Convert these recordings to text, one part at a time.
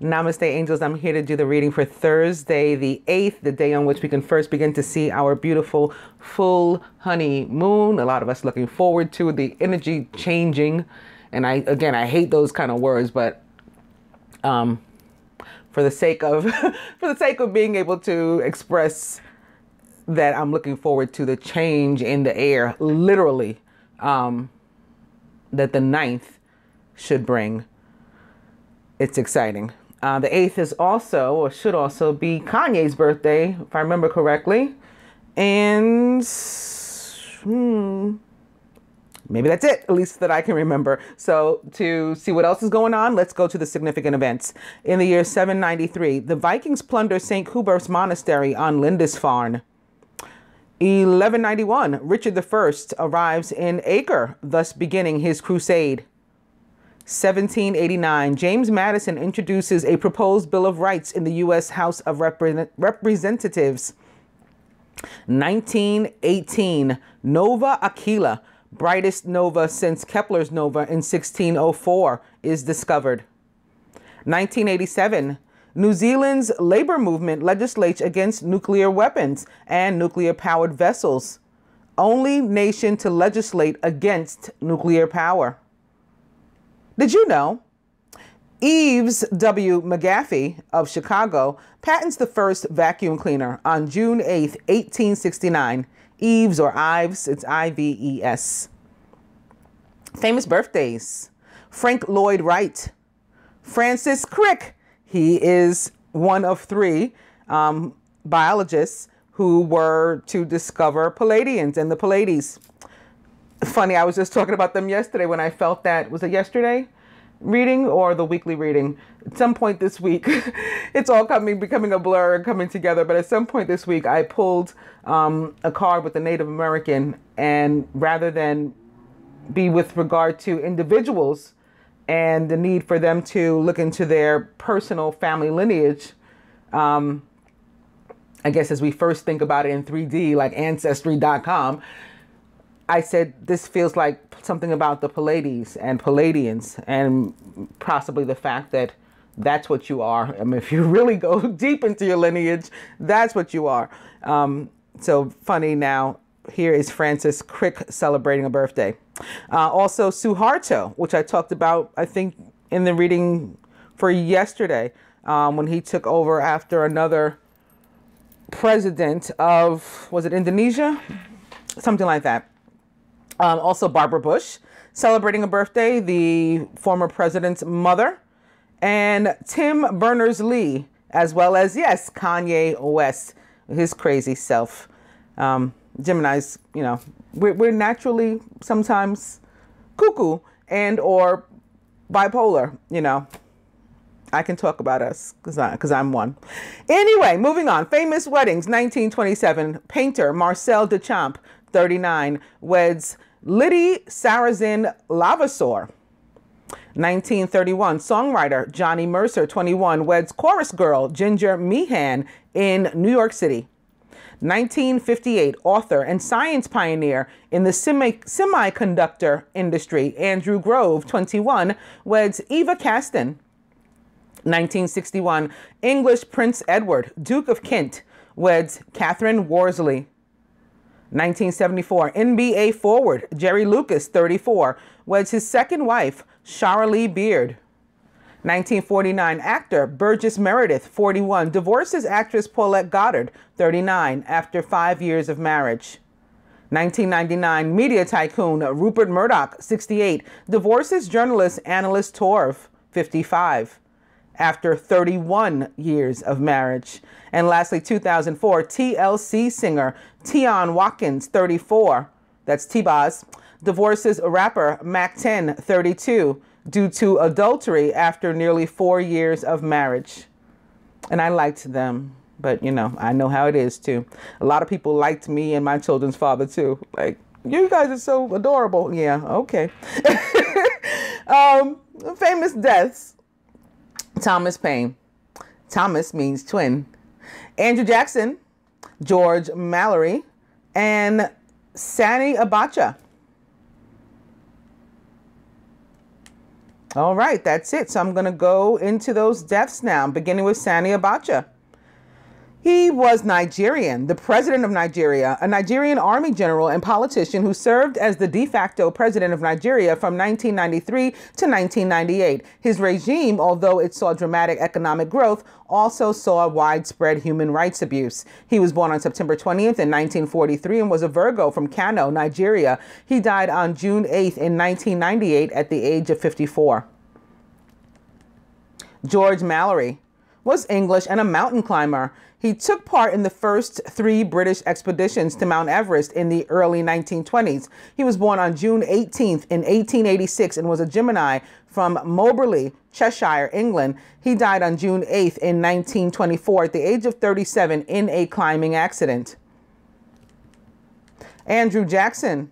Namaste, angels. I'm here to do the reading for Thursday, the 8th, the day on which we can first begin to see our beautiful full honey moon. A lot of us looking forward to the energy changing. And I hate those kind of words, but for the sake of for the sake of being able to express that I'm looking forward to the change in the air, literally, that the 9th should bring. It's exciting. The 8th is also, or should also be, Kanye's birthday, if I remember correctly. And maybe that's it, at least that I can remember. So to see what else is going on, let's go to the significant events. In the year 793, the Vikings plunder St. Hubert's Monastery on Lindisfarne. 1191, Richard I arrives in Acre, thus beginning his crusade. 1789, James Madison introduces a proposed Bill of Rights in the U.S. House of Representatives. 1918, Nova Aquila, brightest nova since Kepler's nova in 1604, is discovered. 1987, New Zealand's labor movement legislates against nuclear weapons and nuclear-powered vessels. Only nation to legislate against nuclear power. Did you know Eves W. McGaffey of Chicago patents the first vacuum cleaner on June 8, 1869. Eves or Ives, it's I-V-E-S. Famous birthdays. Frank Lloyd Wright. Francis Crick. He is one of 3 biologists who were to discover Palladians and the Pallades. Funny, I was just talking about them yesterday when I felt that, was it yesterday reading or the weekly reading? At some point this week, it's all becoming a blur and coming together. But at some point this week, I pulled a card with the Native American, and rather than be with regard to individuals and the need for them to look into their personal family lineage, I guess as we first think about it in 3D, like Ancestry.com, I said, this feels like something about the Pallades and Palladians, and possibly the fact that that's what you are. I mean, if you really go deep into your lineage, that's what you are. So funny now, here is Francis Crick celebrating a birthday. Also Suharto, which I talked about, I think, in the reading for yesterday, when he took over after another president of, was it Indonesia? Something like that. Also Barbara Bush, celebrating a birthday, the former president's mother, and Tim Berners-Lee, as well as, yes, Kanye West, his crazy self. Geminis, you know, we're naturally sometimes cuckoo and or bipolar, you know. I can talk about us because I'm one. Anyway, moving on. Famous weddings. 1927, painter Marcel Duchamp, 39, weds Liddy Sarrazin Lavasseur. 1931, songwriter Johnny Mercer, 21, weds chorus girl Ginger Meehan in New York City. 1958, author and science pioneer in the semiconductor industry Andrew Grove, 21, weds Eva Caston. 1961, English Prince Edward, Duke of Kent, weds Catherine Worsley. 1974, NBA forward Jerry Lucas, 34, weds his second wife, Shara Beard. 1949, actor Burgess Meredith, 41, divorces actress Paulette Goddard, 39, after 5 years of marriage. 1999, media tycoon Rupert Murdoch, 68, divorces journalist Annalise Torv, 55, after 31 years of marriage. And lastly, 2004, TLC singer Tion Watkins, 34, that's T-Boz, divorces rapper Mac 10, 32, due to adultery after nearly 4 years of marriage. And I liked them, but you know, I know how it is too. A lot of people liked me and my children's father too. Like, you guys are so adorable. Yeah, okay. Famous deaths. Thomas Paine. Thomas means twin. Andrew Jackson, George Mallory, and Sani Abacha. All right, that's it. So I'm going to go into those deaths now, beginning with Sani Abacha. He was Nigerian, the president of Nigeria, a Nigerian army general and politician who served as the de facto president of Nigeria from 1993 to 1998. His regime, although it saw dramatic economic growth, also saw widespread human rights abuse. He was born on September 20th in 1943 and was a Virgo from Kano, Nigeria. He died on June 8th in 1998 at the age of 54. George Mallory was English and a mountain climber. He took part in the first 3 British expeditions to Mount Everest in the early 1920s. He was born on June 18th in 1886 and was a Gemini from Moberly, Cheshire, England. He died on June 8th in 1924 at the age of 37 in a climbing accident. Andrew Jackson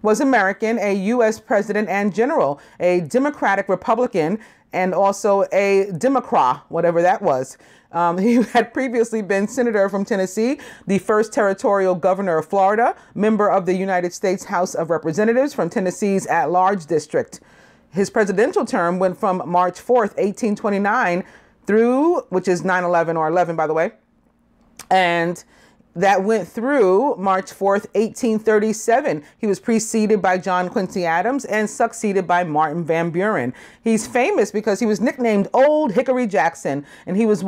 was American, a U.S. president and general, a Democratic Republican, and also a Democrat, whatever that was. He had previously been senator from Tennessee, the first territorial governor of Florida, member of the United States House of Representatives from Tennessee's at-large district. His presidential term went from March 4th, 1829 through, which is 9/11 or 11, by the way, and that went through March 4th, 1837. He was preceded by John Quincy Adams and succeeded by Martin Van Buren. He's famous because he was nicknamed Old Hickory Jackson, and he was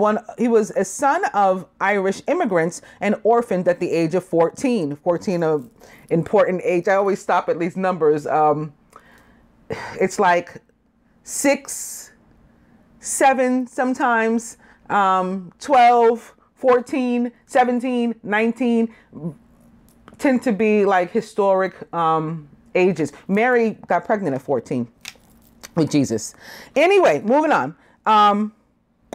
a son of Irish immigrants and orphaned at the age of 14. 14, an important age. I always stop at these numbers. It's like 6, 7 sometimes, 12, 14, 17, 19 tend to be like historic ages. Mary got pregnant at 14 with Jesus. Anyway, moving on.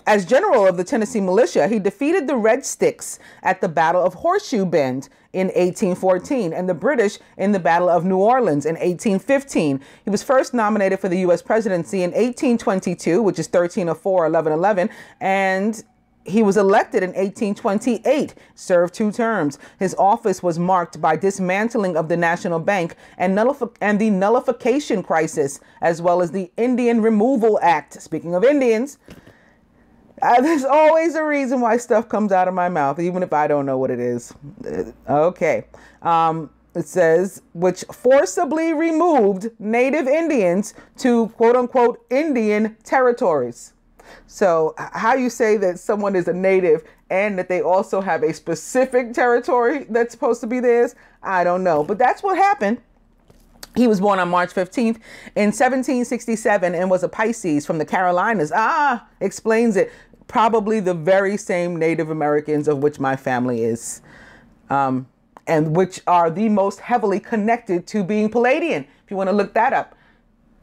As general of the Tennessee militia, he defeated the Red Sticks at the Battle of Horseshoe Bend in 1814 and the British in the Battle of New Orleans in 1815. He was first nominated for the U.S. presidency in 1822, which is 1304, 1111, and he was elected in 1828, served 2 terms. His office was marked by dismantling of the National Bank and the nullification crisis, as well as the Indian Removal Act. Speaking of Indians, there's always a reason why stuff comes out of my mouth, even if I don't know what it is. Okay. It says, which forcibly removed Native Indians to quote unquote Indian territories. So how you say that someone is a native and that they also have a specific territory that's supposed to be theirs, I don't know. But that's what happened. He was born on March 15th in 1767 and was a Pisces from the Carolinas. Explains it. Probably the very same Native Americans of which my family is, and which are the most heavily connected to being Palladian. If you want to look that up.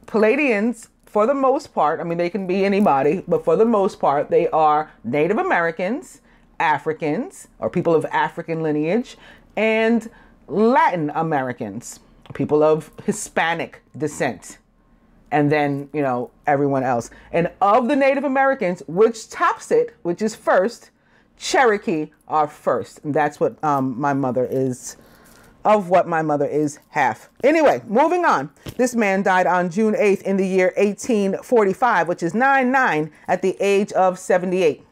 Palladians, for the most part, I mean, they can be anybody, but for the most part, they are Native Americans, Africans, or people of African lineage, and Latin Americans, people of Hispanic descent, and then, you know, everyone else. And of the Native Americans, which tops it, which is first, Cherokee are first. And that's what my mother is. Of what my mother is half. Anyway, moving on. This man died on June 8th in the year 1845, which is 9/9, at the age of 78.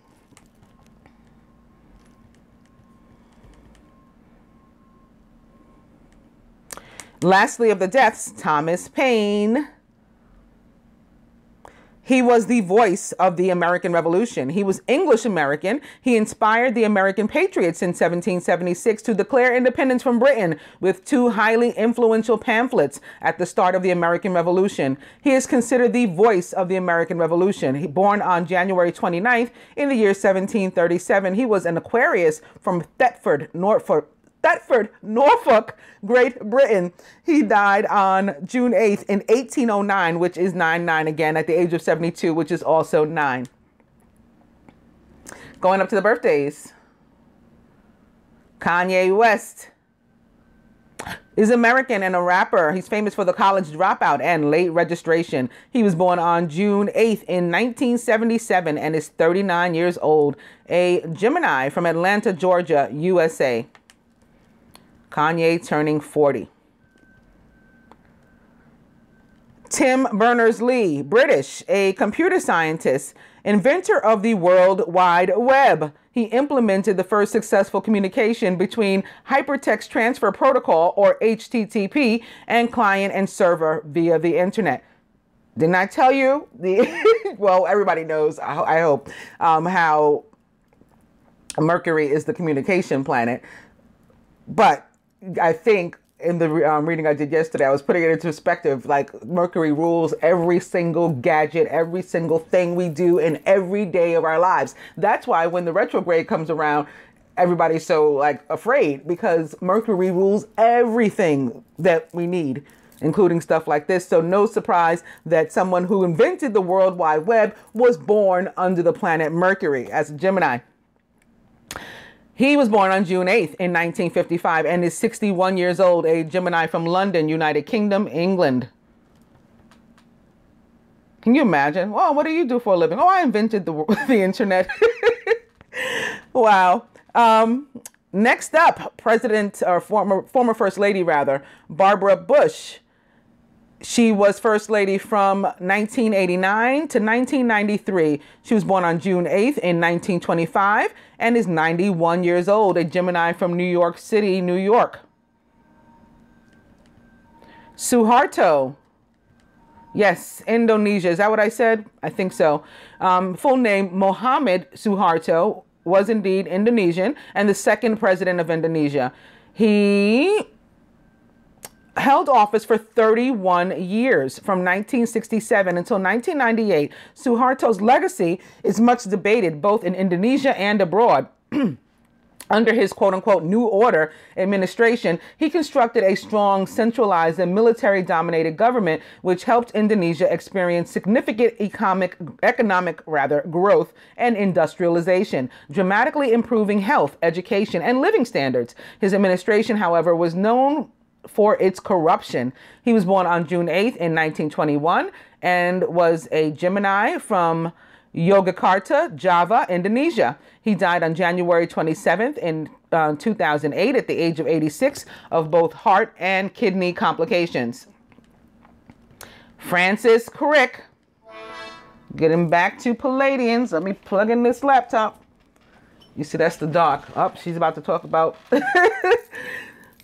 Lastly of the deaths, Thomas Paine. He was the voice of the American Revolution. He was English American. He inspired the American patriots in 1776 to declare independence from Britain with 2 highly influential pamphlets at the start of the American Revolution. He is considered the voice of the American Revolution. Born on January 29th in the year 1737, he was an Aquarius from Thetford, Norfolk, Great Britain. He died on June 8th in 1809, which is 9/9 again, at the age of 72, which is also 9. Going up to the birthdays. Kanye West is American and a rapper. He's famous for the College Dropout and Late Registration. He was born on June 8th in 1977 and is 39 years old. A Gemini from Atlanta, Georgia, USA. Kanye turning 40. Tim Berners-Lee, British, a computer scientist, inventor of the World Wide Web. He implemented the first successful communication between Hypertext Transfer Protocol, or HTTP, and client and server via the internet. Didn't I tell you? Well, everybody knows, I hope, how Mercury is the communication planet. But I think in the reading I did yesterday, I was putting it into perspective, like Mercury rules every single gadget, every single thing we do in every day of our lives. That's why when the retrograde comes around, everybody's so like afraid, because Mercury rules everything that we need, including stuff like this. So no surprise that someone who invented the World Wide Web was born under the planet Mercury as a Gemini. He was born on June 8th in 1955 and is 61 years old, a Gemini from London, United Kingdom, England. Can you imagine? Well, what do you do for a living? Oh, I invented the internet. Wow. Next up, President, or former First Lady rather, Barbara Bush. She was First Lady from 1989 to 1993. She was born on June 8th in 1925 and is 91 years old, a Gemini from New York City, New York. Suharto. Yes, Indonesia. Is that what I said? I think so. Full name, Mohammed Suharto, was indeed Indonesian and the second president of Indonesia. He held office for 31 years, from 1967 until 1998. Suharto's legacy is much debated both in Indonesia and abroad. Under his quote-unquote New Order administration, he constructed a strong, centralized, and military-dominated government, which helped Indonesia experience significant economic growth and industrialization, dramatically improving health, education, and living standards. His administration, however, was known for its corruption. He was born on June 8th in 1921 and was a Gemini from Yogyakarta, Java, Indonesia. He died on January 27th in 2008 at the age of 86 of both heart and kidney complications. Francis Crick. Getting back to Palladians. Let me plug in this laptop. You see, that's the dark. Oh, she's about to talk about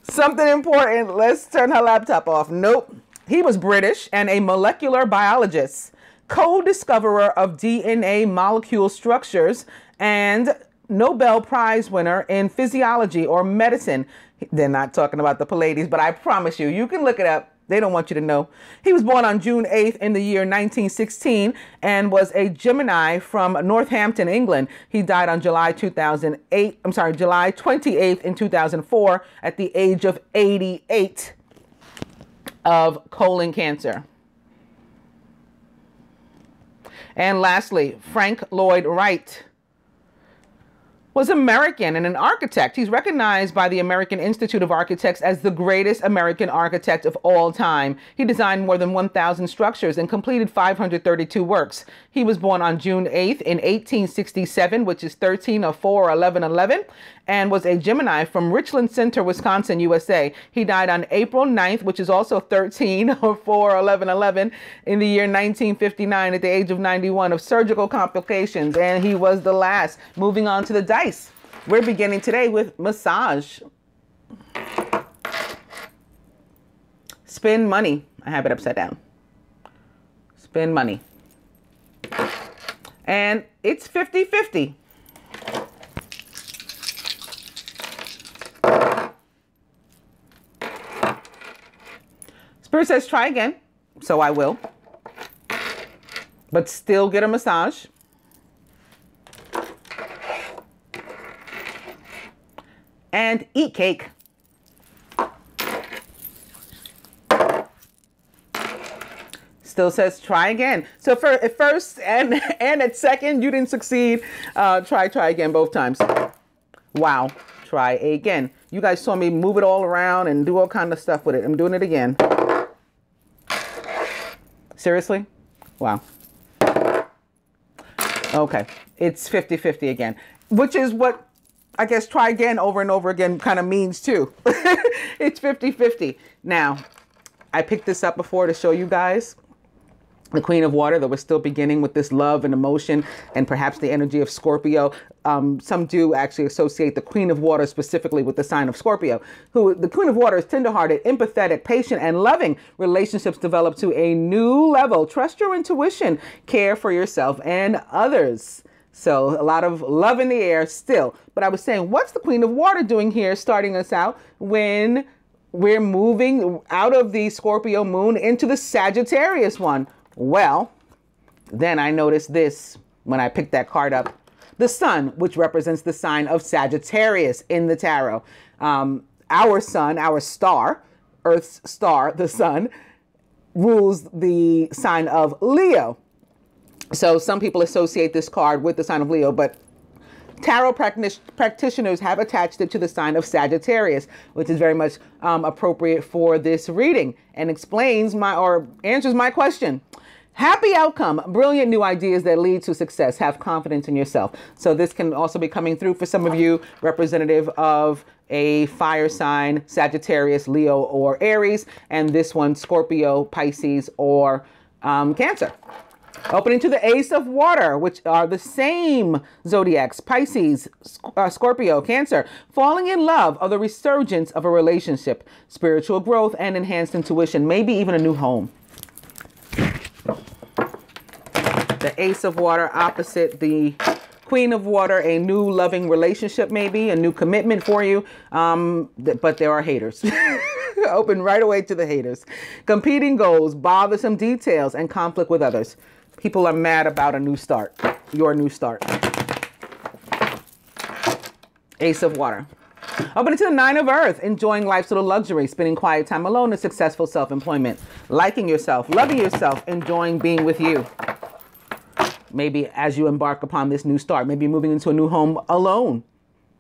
something important. Let's turn her laptop off. Nope. He was British and a molecular biologist, co-discoverer of DNA molecule structures, and Nobel Prize winner in physiology or medicine. They're not talking about the Pallades, but I promise you, you can look it up. They don't want you to know. He was born on June 8th in the year 1916 and was a Gemini from Northampton, England. He died on July 28th in 2004 at the age of 88 of colon cancer. And lastly, Frank Lloyd Wright was American and an architect. He's recognized by the American Institute of Architects as the greatest American architect of all time. He designed more than 1,000 structures and completed 532 works. He was born on June 8th in 1867, which is 13 of 4 or 11, and was a Gemini from Richland Center, Wisconsin, USA. He died on April 9th, which is also 13 of 4 or 11, in the year 1959 at the age of 91 of surgical complications, and he was the last. Moving on to the dice. We're beginning today with massage. Spin money. I have it upside down. Spin money. And it's 50-50. Spirit says try again, so I will. But still get a massage. And eat cake. Still says try again. So for at first and at second, you didn't succeed. Try again both times. Wow. Try again. You guys saw me move it all around and do all kind of stuff with it. I'm doing it again. Seriously? Wow. Okay. It's 50-50 again, which is what I guess try again over and over again kind of means too. It's 50-50. Now, I picked this up before to show you guys. the Queen of Water, though we're still beginning with this love and emotion and perhaps the energy of Scorpio. Some do actually associate the Queen of Water specifically with the sign of Scorpio, who the Queen of Water is tenderhearted, empathetic, patient, and loving. Relationships develop to a new level. Trust your intuition, care for yourself and others. So a lot of love in the air still. But I was saying, what's the Queen of Water doing here, starting us out when we're moving out of the Scorpio moon into the Sagittarius one? Well, then I noticed this when I picked that card up. The sun, which represents the sign of Sagittarius in the tarot. Our sun, our star, Earth's star, the sun, rules the sign of Leo. So some people associate this card with the sign of Leo, but tarot practitioners have attached it to the sign of Sagittarius, which is very much appropriate for this reading and explains or answers my question. Happy outcome, brilliant new ideas that lead to success. Have confidence in yourself. So this can also be coming through for some of you, representative of a fire sign, Sagittarius, Leo, or Aries, and this one, Scorpio, Pisces, or Cancer. Opening to the Ace of Water, which are the same zodiacs, Pisces, Scorpio, Cancer. Falling in love, or the resurgence of a relationship, spiritual growth and enhanced intuition, maybe even a new home. The Ace of Water opposite the Queen of Water, a new loving relationship, maybe a new commitment for you. But there are haters. Open right away to the haters. Competing goals, bothersome details, and conflict with others. People are mad about a new start, your new start. Ace of Water. Open to the Nine of Earth, enjoying life's little luxury, spending quiet time alone, and successful self-employment. Liking yourself, loving yourself, enjoying being with you. Maybe as you embark upon this new start, maybe moving into a new home alone,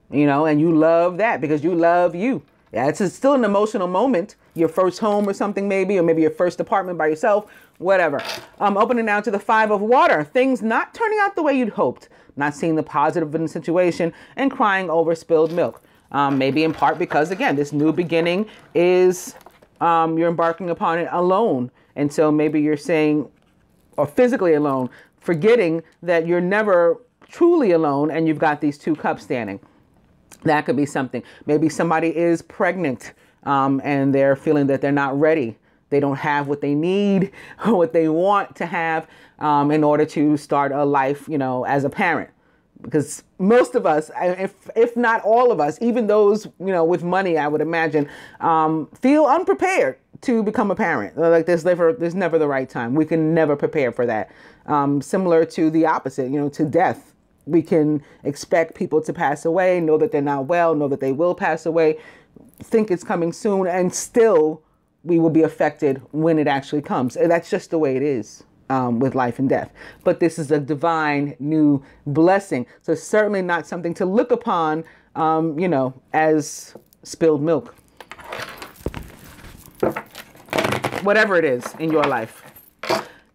you know, and you love that because you love you. Yeah, it's still an emotional moment. Your first home or something maybe, or maybe your first apartment by yourself, whatever. Opening now to the Five of Water. Things not turning out the way you'd hoped. Not seeing the positive in the situation and crying over spilled milk. Maybe in part because, again, this new beginning is you're embarking upon it alone. And so maybe you're saying, or physically alone, forgetting that you're never truly alone and you've got these two cups standing. That could be something. Maybe somebody is pregnant and they're feeling that they're not ready. They don't have what they need or what they want to have in order to start a life, you know, as a parent. Because most of us, if not all of us, even those, you know, with money, I would imagine, feel unprepared to become a parent. Like there's never the right time. We can never prepare for that. Similar to the opposite, you know, to death. We can expect people to pass away, know that they're not well, know that they will pass away, think it's coming soon, and still we will be affected when it actually comes. And that's just the way it is with life and death. But this is a divine new blessing. So it's certainly not something to look upon, you know, as spilled milk. Whatever it is in your life.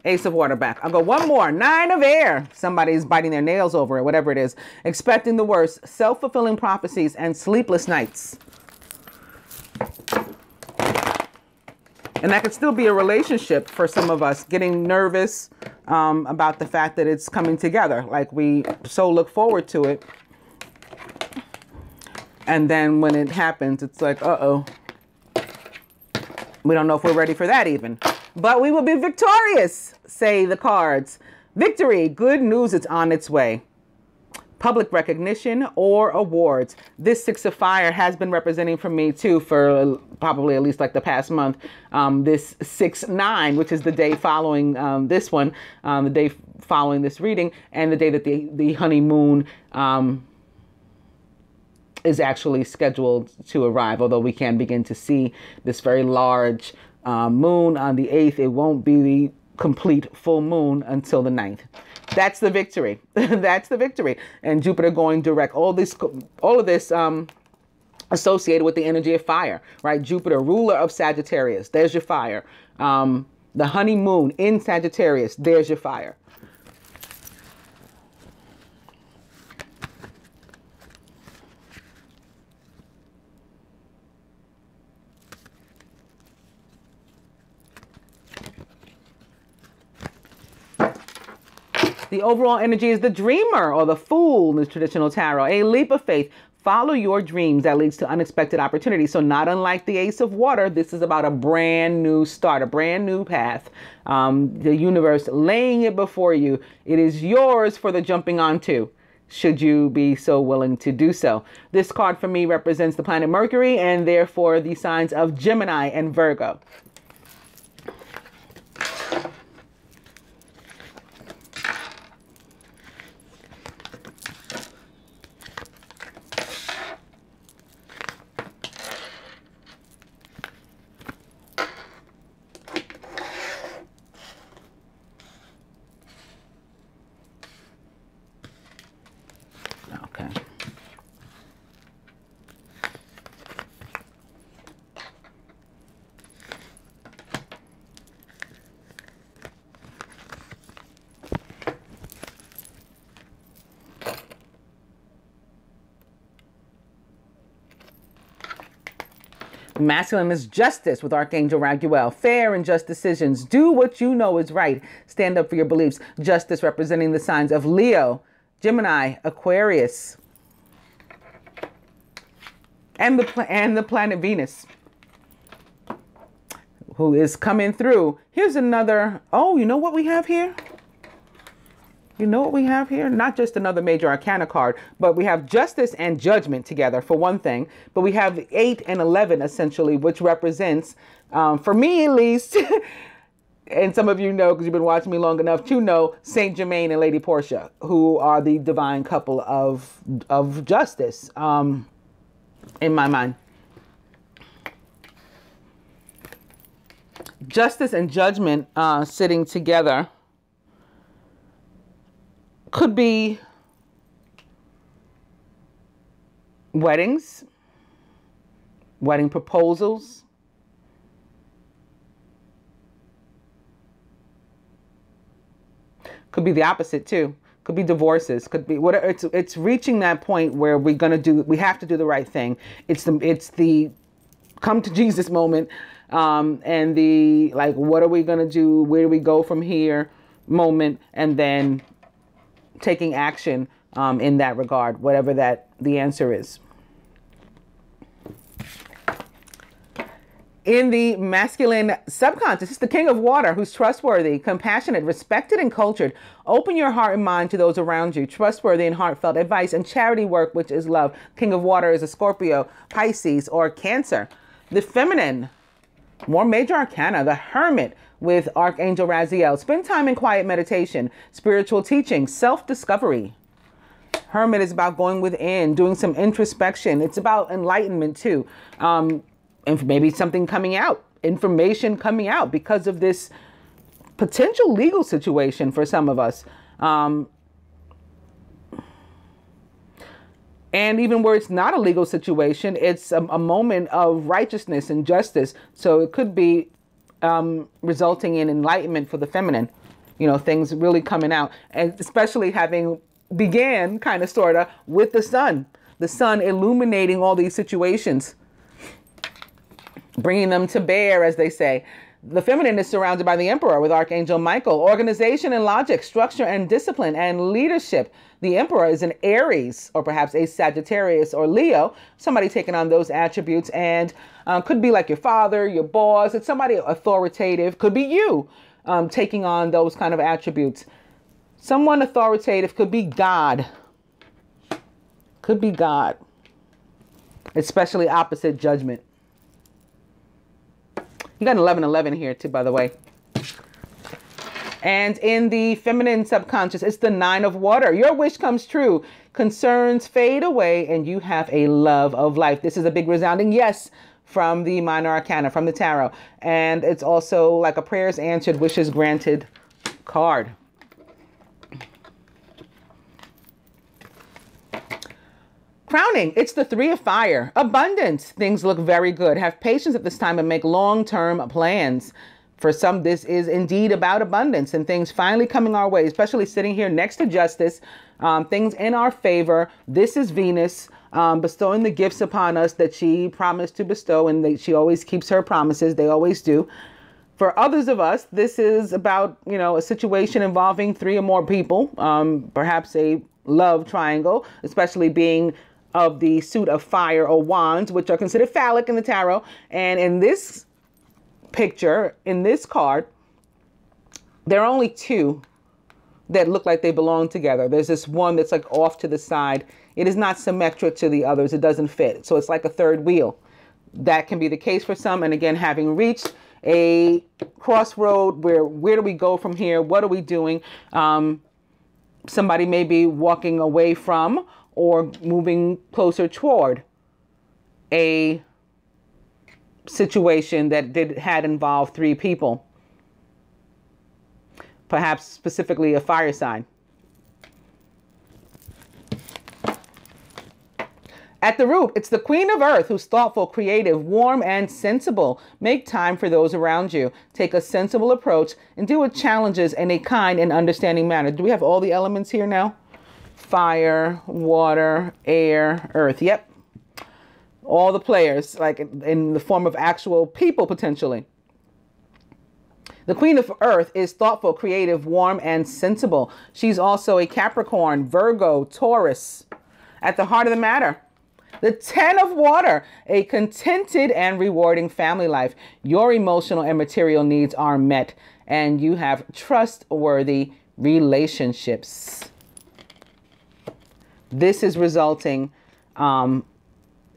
Ace of Water back. I'll go one more. Nine of Air. Somebody's biting their nails over it, whatever it is. Expecting the worst. Self-fulfilling prophecies and sleepless nights. And that could still be a relationship for some of us, getting nervous about the fact that it's coming together. Like we so look forward to it. And then when it happens, it's like, uh-oh. We don't know if we're ready for that even. But we will be victorious, say the cards. Victory, good news, it's on its way. Public recognition or awards. This Six of Fire has been representing for me too for probably at least like the past month. This 6-9, which is the day following this one, the day following this reading, and the day that the honeymoon is actually scheduled to arrive, although we can begin to see this very large moon on the 8th. It won't be the complete full moon until the 9th. That's the victory. That's the victory. And Jupiter going direct. All of this associated with the energy of fire, right? Jupiter, ruler of Sagittarius. There's your fire. The honeymoon in Sagittarius. There's your fire. The overall energy is the dreamer or the fool in the traditional tarot. A leap of faith. Follow your dreams that leads to unexpected opportunities. So not unlike the Ace of Water, this is about a brand new start, a brand new path. The universe laying it before you. It is yours for the jumping onto, should you be so willing to do so. This card for me represents the planet Mercury and therefore the signs of Gemini and Virgo. Masculine is justice with Archangel Raguel. Fair and just decisions. Do what you know is right. Stand up for your beliefs. Justice representing the signs of Leo, Gemini, Aquarius, and the planet Venus, who is coming through. Here's another. Oh, you know what we have here? You know what we have here? Not just another major arcana card, but we have justice and judgment together for one thing. But we have 8 and 11 essentially, which represents, for me at least, and some of you know because you've been watching me long enough to know, Saint Germain and Lady Portia, who are the divine couple of justice in my mind. Justice and judgment sitting together could be weddings, wedding proposals, could be the opposite too. Could be divorces, could be whatever. It's reaching that point where we have to do the right thing. It's the come to Jesus moment, and the like, what are we gonna do? Where do we go from here moment, and then taking action in that regard, whatever the answer is. In the masculine subconscious, it's the King of Water, who's trustworthy, compassionate, respected, and cultured. Open your heart and mind to those around you. Trustworthy and heartfelt advice and charity work, which is love. King of Water is a Scorpio, Pisces, or Cancer. The feminine, more major arcana, the Hermit, with Archangel Raziel. Spend time in quiet meditation, spiritual teaching, self-discovery. Hermit is about going within, doing some introspection. It's about enlightenment too. And maybe something coming out, information coming out because of this potential legal situation for some of us. And even where it's not a legal situation, it's a moment of righteousness and justice. So it could be resulting in enlightenment for the feminine, things really coming out, and especially having began kind of sort of with the sun illuminating all these situations, bringing them to bear, as they say. The feminine is surrounded by the Emperor with Archangel Michael. Organization and logic, structure and discipline and leadership. The Emperor is an Aries or perhaps a Sagittarius or Leo, somebody taking on those attributes, and could be like your father, your boss. It's somebody authoritative. Could be you taking on those kind of attributes. Someone authoritative. Could be God. Could be God. Especially opposite judgment. You got 11-11 here too, by the way. And in the feminine subconscious, it's the 9 of Water. Your wish comes true. Concerns fade away and you have a love of life. This is a big resounding yes from the minor arcana, from the tarot. And it's also like a prayers answered, wishes granted card. Crowning, it's the 3 of Fire. Abundance. Things look very good. Have patience at this time and make long-term plans. For some, this is indeed about abundance and things finally coming our way, especially sitting here next to Justice. Things in our favor. This is Venus bestowing the gifts upon us that she promised to bestow, and she always keeps her promises. They always do. For others of us, this is about, a situation involving 3 or more people, perhaps a love triangle, especially being of the suit of fire or wands, which are considered phallic in the tarot. And in this picture, in this card, there are only 2 that look like they belong together. There's this one that's like off to the side. It is not symmetric to the others. It doesn't fit. So it's like a third wheel. That can be the case for some. And again, having reached a crossroad where do we go from here? What are we doing? Somebody may be walking away from or moving closer toward a situation that had involved 3 people, perhaps specifically a fire sign. At the root, it's the Queen of Earth who's thoughtful, creative, warm, and sensible. Make time for those around you. Take a sensible approach and deal with challenges in a kind and understanding manner. Do we have all the elements here now? Fire, water, air, earth. Yep. All the players, like in the form of actual people, potentially. The Queen of Earth is thoughtful, creative, warm, and sensible. She's also a Capricorn, Virgo, Taurus. At the heart of the matter, the 10 of water, a contented and rewarding family life. Your emotional and material needs are met, and you have trustworthy relationships. This is resulting in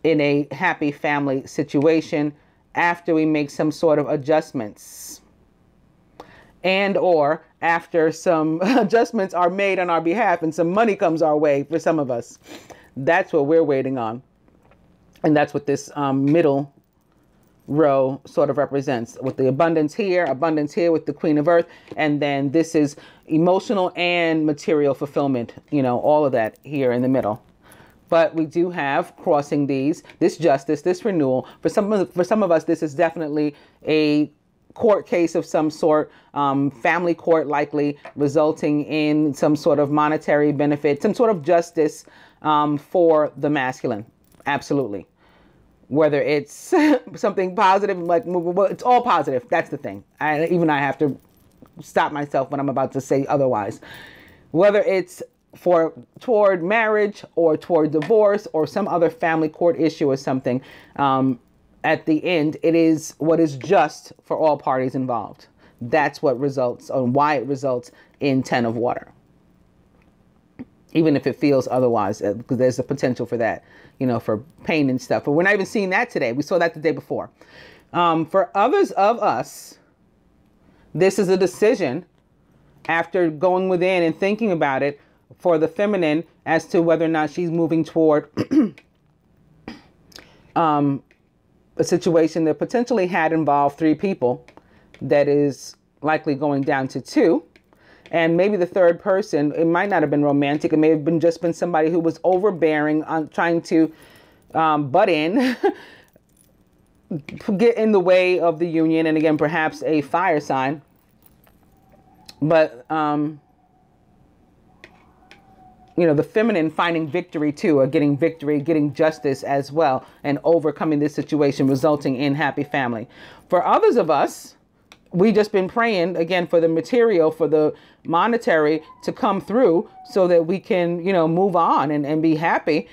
a happy family situation after we make some sort of adjustments, and or after some adjustments are made on our behalf and some money comes our way for some of us. That's what we're waiting on. And that's what this middle row sort of represents, with the abundance here with the Queen of Earth. And then this is emotional and material fulfillment, all of that here in the middle. But we do have crossing this justice, this renewal. For some of us, this is definitely a court case of some sort, family court likely, resulting in some sort of monetary benefit, some sort of justice for the masculine. Absolutely. Whether it's something positive, well, it's all positive. That's the thing. I have to stop myself when I'm about to say otherwise. Whether it's toward marriage or toward divorce or some other family court issue or something, at the end, it is what is just for all parties involved. That's what results, or why it results in 10 of water. Even if it feels otherwise, because there's a potential for that, for pain and stuff. But we're not even seeing that today. We saw that the day before. For others of us, this is a decision after going within and thinking about it for the feminine as to whether or not she's moving toward a situation that potentially had involved 3 people that is likely going down to 2. And maybe the third person, it might not have been romantic. It may have just been somebody who was overbearing, trying to butt in, get in the way of the union. And again, perhaps a fire sign. But, the feminine finding victory too, or getting victory, getting justice as well, and overcoming this situation, resulting in happy family. For others of us, we just been praying again for the material, for the monetary to come through so that we can, move on and be happy.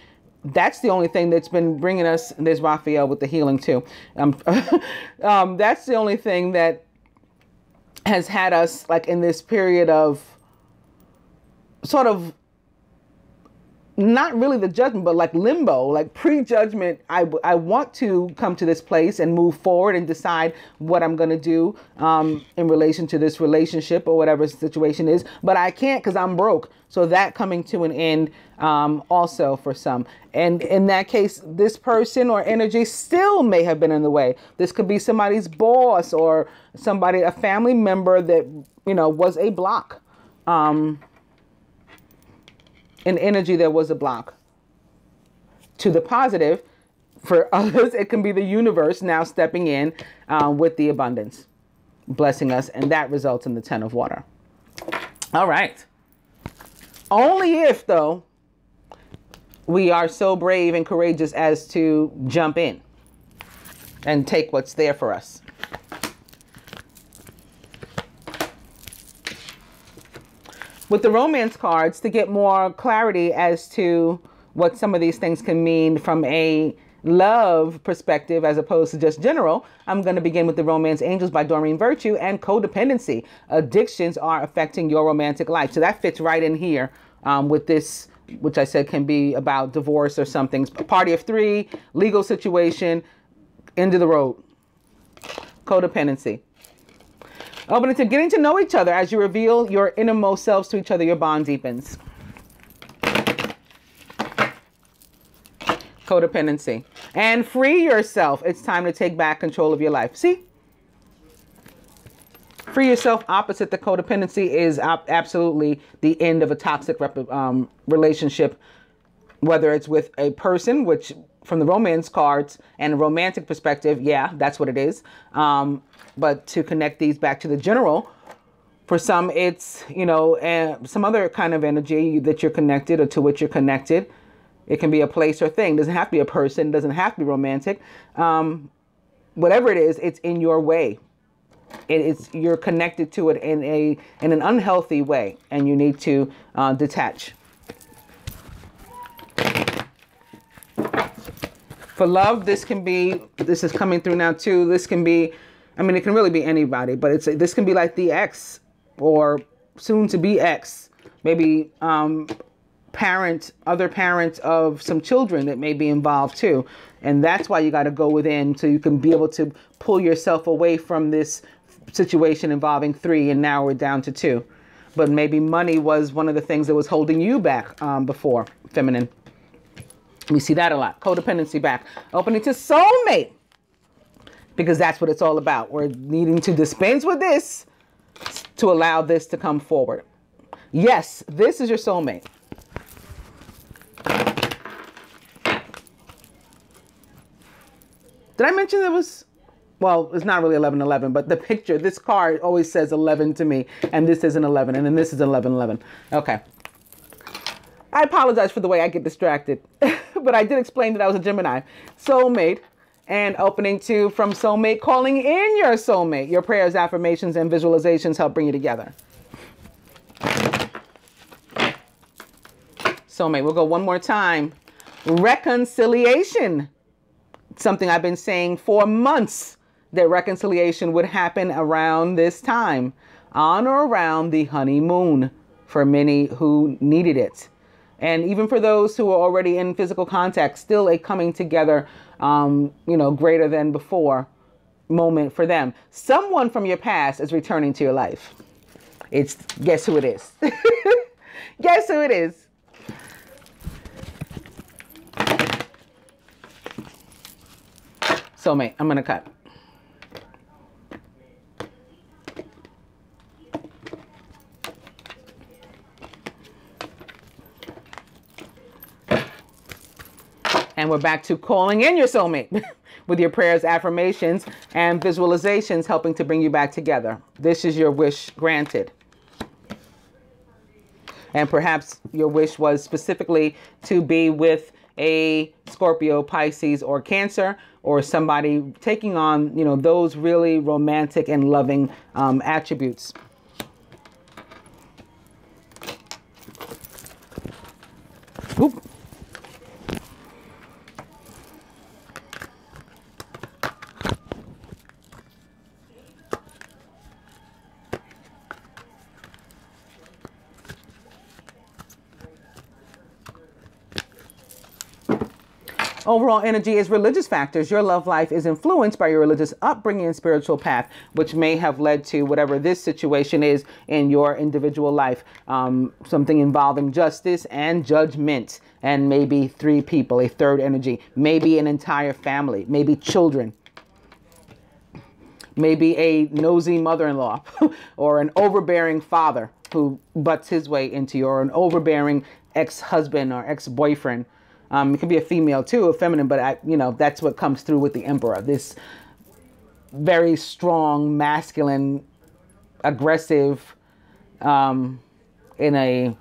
That's the only thing that's been bringing us. There's Raphael with the healing too. That's the only thing that has had us like in this period of sort of not really the judgment, but like limbo, like pre-judgment. I want to come to this place and move forward and decide what I'm going to do in relation to this relationship or whatever the situation is. But I can't because I'm broke. So that coming to an end also for some. And in that case, this person or energy still may have been in the way. This could be somebody's boss or somebody, a family member that, was a block. An energy that was a block. To the positive, for others, it can be the universe now stepping in with the abundance, blessing us, and that results in the 10 of water. All right. Only if, though, we are so brave and courageous as to jump in and take what's there for us. with the romance cards, to get more clarity as to what some of these things can mean from a love perspective as opposed to just general, I'm going to begin with the Romance Angels by Doreen Virtue and codependency. Addictions are affecting your romantic life. So that fits right in here with this, which I said can be about divorce or something. Party of three, legal situation, end of the road. Codependency. Opening to getting to know each other. As you reveal your innermost selves to each other, your bond deepens. Codependency. And free yourself. It's time to take back control of your life. See? Free yourself opposite the codependency is absolutely the end of a toxic relationship, whether it's with a person, which from the romance cards and a romantic perspective, yeah, that's what it is. But to connect these back to the general, for some, it's, you know, some other kind of energy that you're connected or to which you're connected. It can be a place or thing. It doesn't have to be a person. It doesn't have to be romantic. Whatever it is, it's in your way. You're connected to it in an unhealthy way, and you need to detach. For love, this is coming through now too. This can be, I mean, it can really be anybody, but this can be like the ex or soon to be ex, maybe other parents of some children that may be involved too. And that's why you got to go within so you can be able to pull yourself away from this situation involving three and narrow it down to two. But maybe money was one of the things that was holding you back before, feminine. We see that a lot. Codependency back. Opening to soulmate. Because that's what it's all about. We're needing to dispense with this to allow this to come forward. Yes, this is your soulmate. Did I mention there was, well, it's not really 1111, but the picture, this card always says 11 to me, and this is an 11, and then this is 1111. Okay. I apologize for the way I get distracted, but I did explain that I was a Gemini. Soulmate, and opening to from soulmate, calling in your soulmate. Your prayers, affirmations, and visualizations help bring you together. Soulmate, we'll go one more time. Reconciliation. Something I've been saying for months, that reconciliation would happen around this time, on or around the honeymoon, for many who needed it. And even for those who are already in physical contact, still a coming together, you know, greater than before moment for them. Someone from your past is returning to your life. Guess who it is? Guess who it is? Soulmate, I'm going to cut. And we're back to calling in your soulmate with your prayers, affirmations, and visualizations helping to bring you back together. This is your wish granted. And perhaps your wish was specifically to be with a Scorpio, Pisces, or Cancer, or somebody taking on, you know, those really romantic and loving attributes. Oop. Overall energy is religious factors. Your love life is influenced by your religious upbringing and spiritual path, which may have led to whatever this situation is in your individual life. Something involving justice and judgment, and maybe three people, a third energy, maybe an entire family, maybe children, maybe a nosy mother-in-law or an overbearing father who butts his way into you, or an overbearing ex-husband or ex-boyfriend. It could be a female too, a feminine, but you know, that's what comes through with the Emperor. This very strong, masculine, aggressive, in a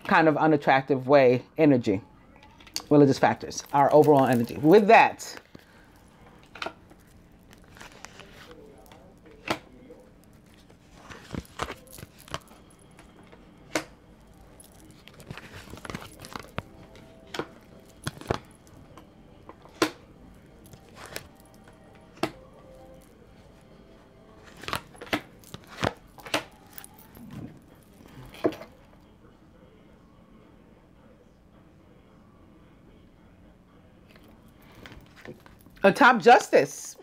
kind of unattractive way, energy. Religious factors, our overall energy. With that, Atop justice.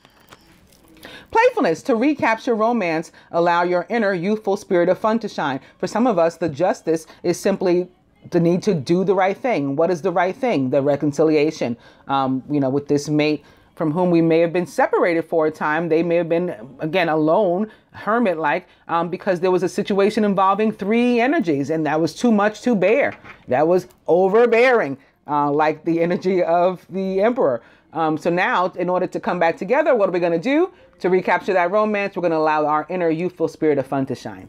Playfulness, to recapture romance, allow your inner youthful spirit of fun to shine. For some of us, the justice is simply the need to do the right thing. What is the right thing? The reconciliation, with this mate from whom we may have been separated for a time. They may have been, again, alone, hermit-like, because there was a situation involving three energies, and that was too much to bear. That was overbearing, like the energy of the emperor. So now, in order to come back together, what are we going to do? To recapture that romance, we're going to allow our inner youthful spirit of fun to shine.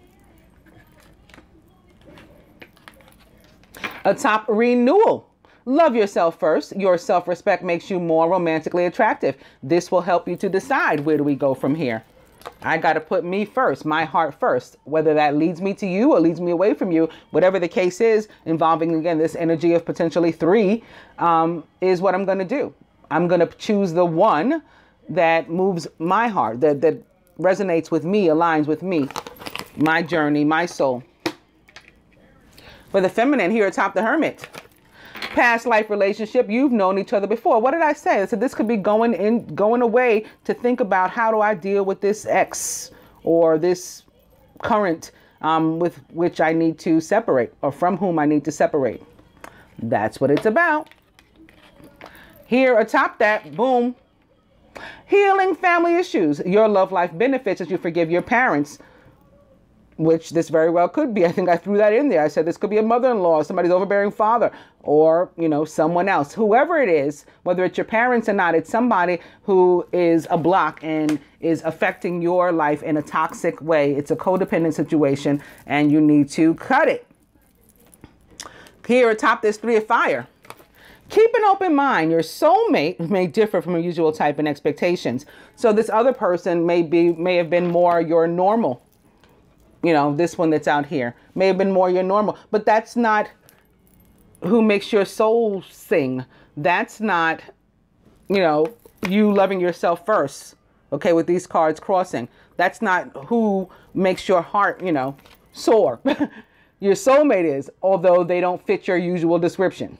Atop renewal. Love yourself first. Your self-respect makes you more romantically attractive. This will help you to decide, where do we go from here? I got to put me first, my heart first, whether that leads me to you or leads me away from you, whatever the case is, involving, again, this energy of potentially three, is what I'm going to do. I'm going to choose the one that moves my heart, that resonates with me, aligns with me, my journey, my soul. For the feminine, here atop the Hermit. Past life relationship, you've known each other before. What did I say? I said this could be going away to think about, how do I deal with this ex or this current with which I need to separate, or from whom I need to separate. That's what it's about. Here atop that, boom, healing family issues. Your love life benefits as you forgive your parents, which this very well could be. I think I threw that in there. I said this could be a mother-in-law, somebody's overbearing father, or, someone else. Whoever it is, whether it's your parents or not, it's somebody who is a block and is affecting your life in a toxic way. It's a codependent situation, and you need to cut it. Here atop this Three of Fire. Keep an open mind. Your soulmate may differ from your usual type and expectations. So this other person may have been more your normal. This one that's out here may have been more your normal, but that's not who makes your soul sing. That's not, you loving yourself first. Okay, with these cards crossing, that's not who makes your heart, soar. Your soulmate is, although they don't fit your usual description.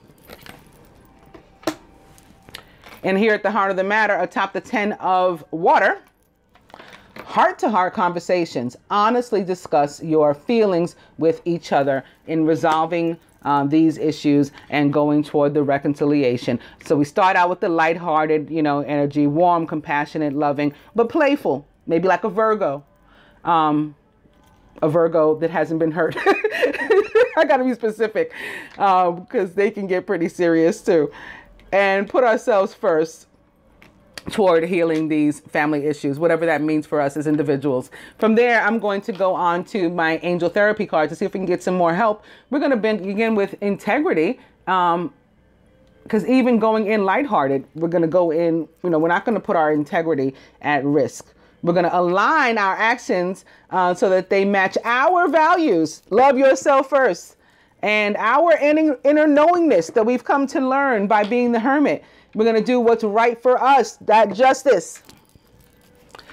And here at the heart of the matter, atop the 10 of water, heart-to-heart conversations. Honestly discuss your feelings with each other in resolving these issues and going toward the reconciliation. So we start out with the lighthearted, energy, warm, compassionate, loving, but playful, maybe like a Virgo. A Virgo that hasn't been hurt. I got to be specific because they can get pretty serious too. And put ourselves first toward healing these family issues, whatever that means for us as individuals. From there, I'm going to go on to my angel therapy card to see if we can get some more help. We're going to begin with integrity, because even going in lighthearted, we're going to go in, we're not going to put our integrity at risk. We're going to align our actions so that they match our values. Love yourself first. And our inner knowingness that we've come to learn by being the Hermit. We're going to do what's right for us, that justice.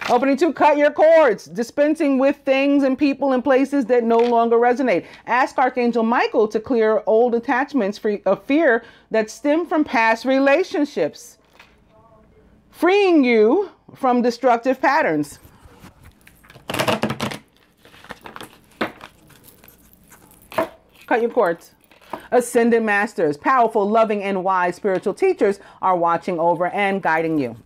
Opening 2, cut your cords, dispensing with things and people and places that no longer resonate. Ask Archangel Michael to clear old attachments of fear that stem from past relationships, freeing you from destructive patterns. Cut your cords. Ascended masters, powerful, loving, and wise spiritual teachers are watching over and guiding you.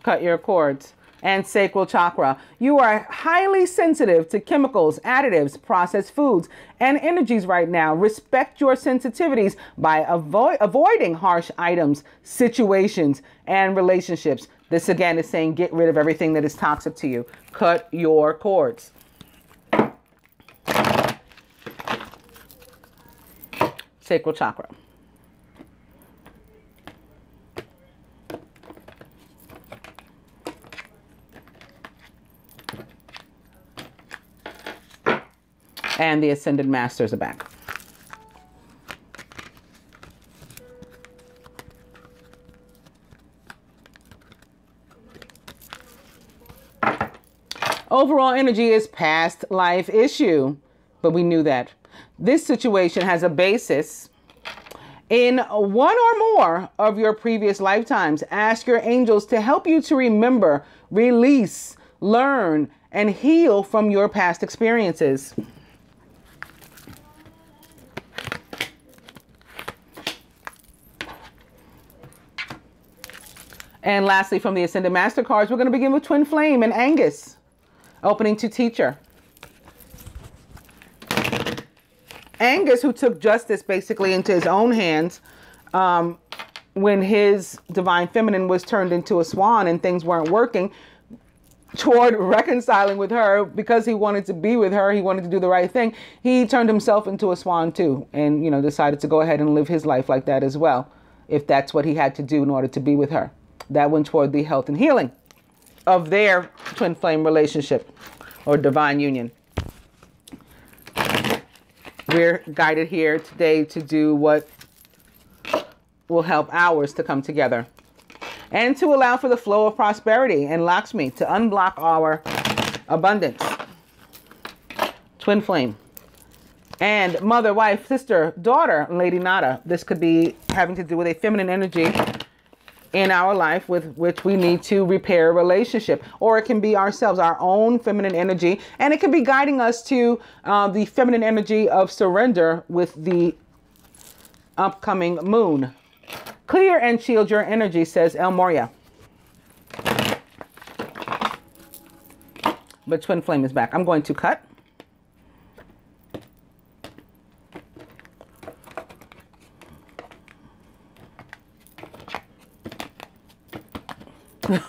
Cut your cords. And sacral chakra. You are highly sensitive to chemicals, additives, processed foods, and energies right now. Respect your sensitivities by avoiding harsh items, situations, and relationships. This again is saying get rid of everything that is toxic to you. Cut your cords. Sacral chakra. And the Ascended Masters are back. Overall energy is past life issue, but we knew that. This situation has a basis In one or more of your previous lifetimes, ask your angels to help you to remember, release, learn, and heal from your past experiences. And lastly, from the Ascended Master cards, we're going to begin with Twin Flame and Angus, opening to Teacher. Angus, who took justice basically into his own hands when his divine feminine was turned into a swan and things weren't working, toward reconciling with her because he wanted to be with her, he wanted to do the right thing, he turned himself into a swan too, and, you know, decided to go ahead and live his life like that as well, if that's what he had to do in order to be with her. That went toward the health and healing of their twin flame relationship or divine union. We're guided here today to do what will help ours to come together and to allow for the flow of prosperity and Lakshmi to unblock our abundance. Twin flame. And mother, wife, sister, daughter, Lady Nada. This could be having to do with a feminine energy in our life with which we need to repair a relationship. Or it can be ourselves, our own feminine energy. And it can be guiding us to the feminine energy of surrender with the upcoming moon. Clear and shield your energy, says El Moria. But twin flame is back. I'm going to cut.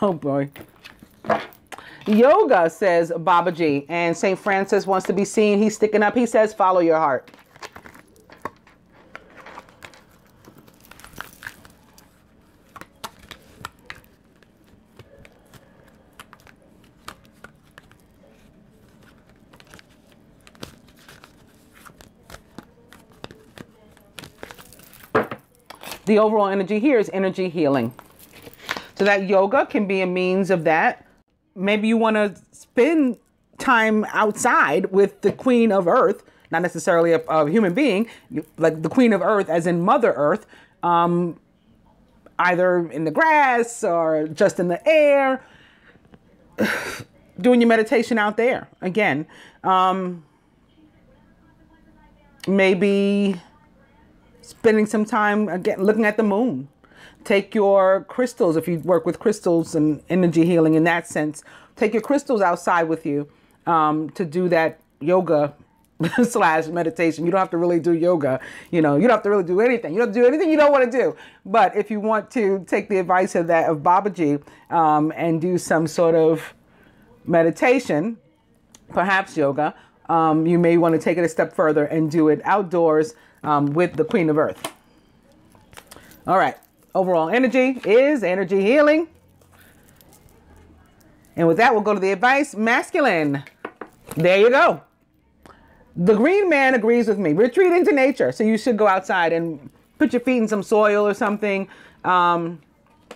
Oh boy. Yoga, says Babaji. And St. Francis wants to be seen. He's sticking up. He says, follow your heart. The overall energy here is energy healing. So that yoga can be a means of that. Maybe you want to spend time outside with the Queen of Earth, not necessarily a human being, like the Queen of Earth as in Mother Earth, either in the grass or just in the air, doing your meditation out there. Again, maybe spending some time, again, looking at the moon. Take your crystals, if you work with crystals and energy healing in that sense, take your crystals outside with you to do that yoga / meditation. You don't have to really do yoga. You know, you don't have to really do anything. You don't have to do anything you don't want to do. But if you want to take the advice of that of Babaji and do some sort of meditation, perhaps yoga, you may want to take it a step further and do it outdoors with the Queen of Earth. All right. Overall energy is energy healing. And with that, we'll go to the advice. Masculine. There you go. The green man agrees with me. Retreat into nature. So you should go outside and put your feet in some soil or something. Again,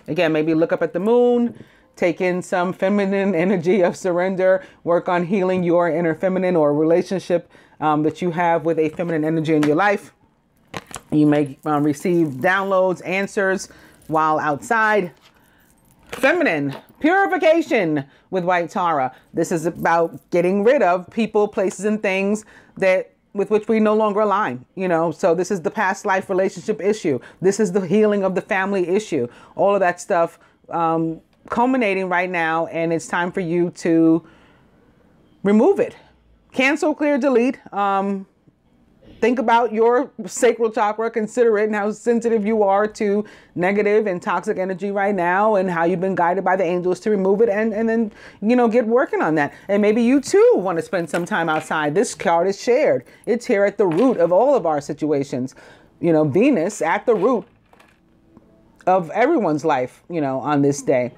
maybe look up at the moon. Take in some feminine energy of surrender. Work on healing your inner feminine or relationship that you have with a feminine energy in your life. You may receive downloads, answers while outside. Feminine purification with white Torah. This is about getting rid of people, places, and things that with which we no longer align. You know, so this is the past life relationship issue. This is the healing of the family issue. All of that stuff culminating right now, and it's time for you to remove it. Cancel, clear, delete. Think about your sacral chakra, consider it and how sensitive you are to negative and toxic energy right now and how you've been guided by the angels to remove it and then, you know, get working on that. And maybe you too want to spend some time outside. This card is shared. It's here at the root of all of our situations. You know, Venus at the root of everyone's life, you know, on this day.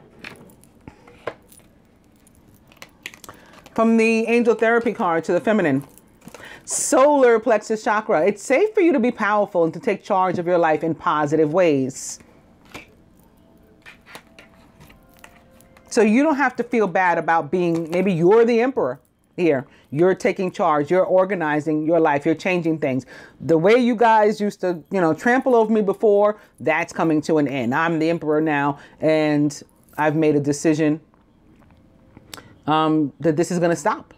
From the angel therapy card to the feminine. Solar plexus chakra. It's safe for you to be powerful and to take charge of your life in positive ways. So you don't have to feel bad about being, maybe you're the emperor. here. You're taking charge. You're organizing your life. You're changing things. The way you guys used to, trample over me before, that's coming to an end. I'm the emperor now, and I've made a decision that this is going to stop.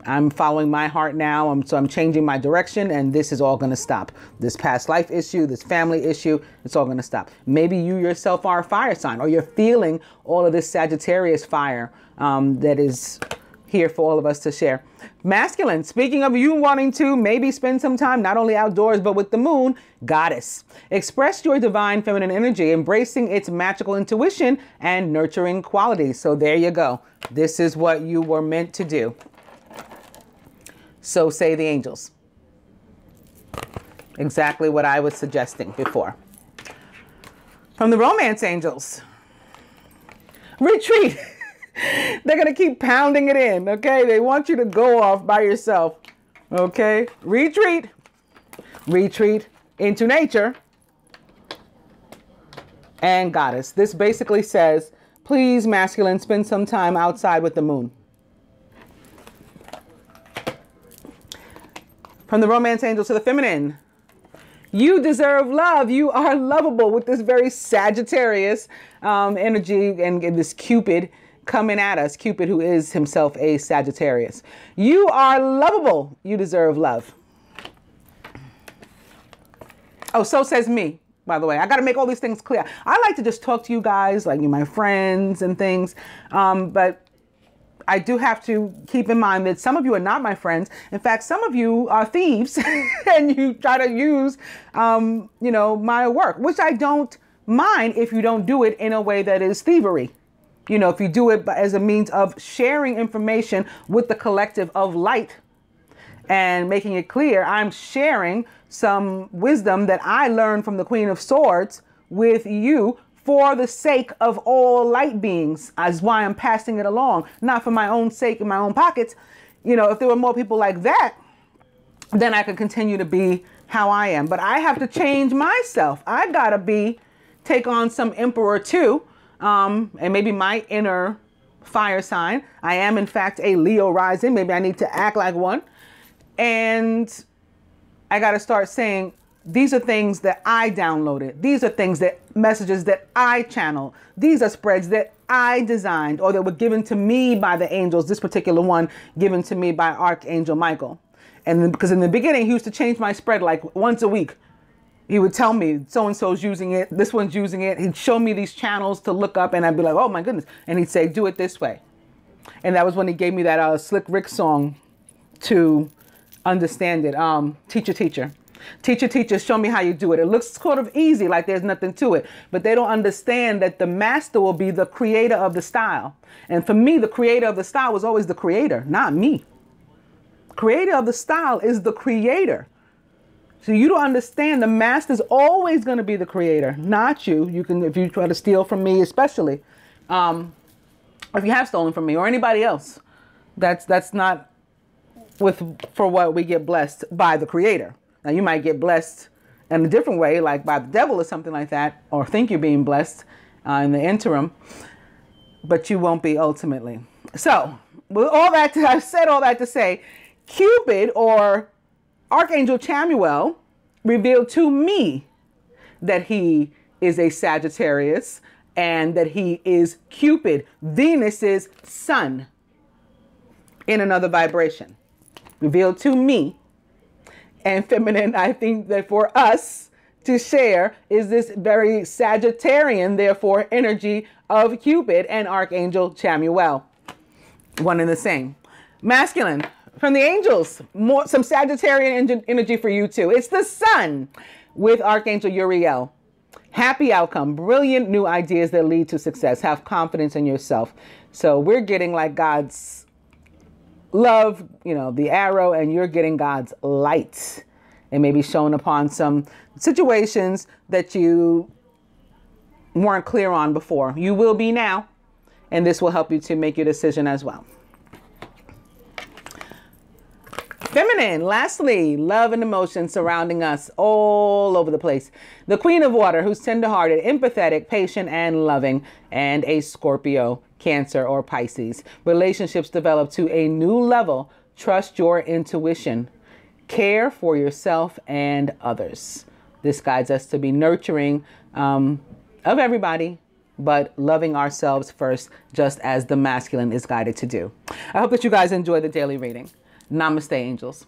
I'm following my heart now. So I'm changing my direction, and this is all going to stop. This past life issue, this family issue, it's all going to stop. Maybe you yourself are a fire sign, or you're feeling all of this Sagittarius fire that is here for all of us to share. Masculine, speaking of you wanting to maybe spend some time not only outdoors, but with the moon, goddess. Express your divine feminine energy, embracing its magical intuition and nurturing qualities. So there you go. This is what you were meant to do. So say the angels. Exactly what I was suggesting before. From the romance angels, retreat. They're going to keep pounding it in, okay? They want you to go off by yourself, okay? Retreat. Retreat into nature. And goddess. This basically says, please, masculine, spend some time outside with the moon. From the romance angels to the feminine. You deserve love. You are lovable, with this very Sagittarius energy and this Cupid coming at us. Cupid, who is himself a Sagittarius. You are lovable. You deserve love. Oh, so says me, by the way. I got to make all these things clear. I like to just talk to you guys like you're my friends and things. But I do have to keep in mind that some of you are not my friends. In fact, some of you are thieves and you try to use, my work, which I don't mind if you don't do it in a way that is thievery. If you do it as a means of sharing information with the collective of light and making it clear, I'm sharing some wisdom that I learned from the Queen of Swords with you for the sake of all light beings, is why I'm passing it along, not for my own sake in my own pockets. If there were more people like that, then I could continue to be how I am. But I have to change myself. I gotta take on some emperor too. And maybe my inner fire sign. I am, in fact, a Leo rising. Maybe I need to act like one. And I got to start saying, these are things that I downloaded. These are messages that I channeled. These are spreads that I designed, or that were given to me by the angels. This particular one given to me by Archangel Michael. And then, because in the beginning, he used to change my spread like once a week. He would tell me, so-and-so's using it, this one's using it. He'd show me these channels to look up, and I'd be like, oh my goodness. And he'd say, do it this way. And that was when he gave me that Slick Rick song to understand it. Teacher, teacher. Teacher, teacher, show me how you do it. It looks sort of easy, like there's nothing to it. But they don't understand that the master will be the creator of the style. And for me, the creator of the style was always the creator, not me. Creator of the style is the creator. So you don't understand, the master's always going to be the creator, not you. You can, if you try to steal from me, especially, if you have stolen from me or anybody else, that's not for what we get blessed by the creator. Now you might get blessed in a different way, like by the devil or something like that, or think you're being blessed in the interim, but you won't be ultimately. So with all that, I've said all that to say, Cupid, or Archangel Chamuel, revealed to me that he is a Sagittarius and that he is Cupid, Venus's son, in another vibration. Revealed to me. And feminine, I think that for us to share is this very Sagittarian, therefore, energy of Cupid and Archangel Chamuel. One and the same. Masculine. From the angels, some Sagittarian energy for you too. It's the sun with Archangel Uriel. Happy outcome, brilliant new ideas that lead to success. Have confidence in yourself. So we're getting like God's love, the arrow, and you're getting God's light. It may be shown upon some situations that you weren't clear on before. You will be now, and this will help you to make your decision as well. Feminine, lastly, love and emotion surrounding us all over the place. The Queen of Water, who's tenderhearted, empathetic, patient, and loving, and a Scorpio, Cancer, or Pisces. Relationships develop to a new level. Trust your intuition. Care for yourself and others. This guides us to be nurturing of everybody, but loving ourselves first, just as the masculine is guided to do. I hope that you guys enjoy the daily reading. Namaste, angels.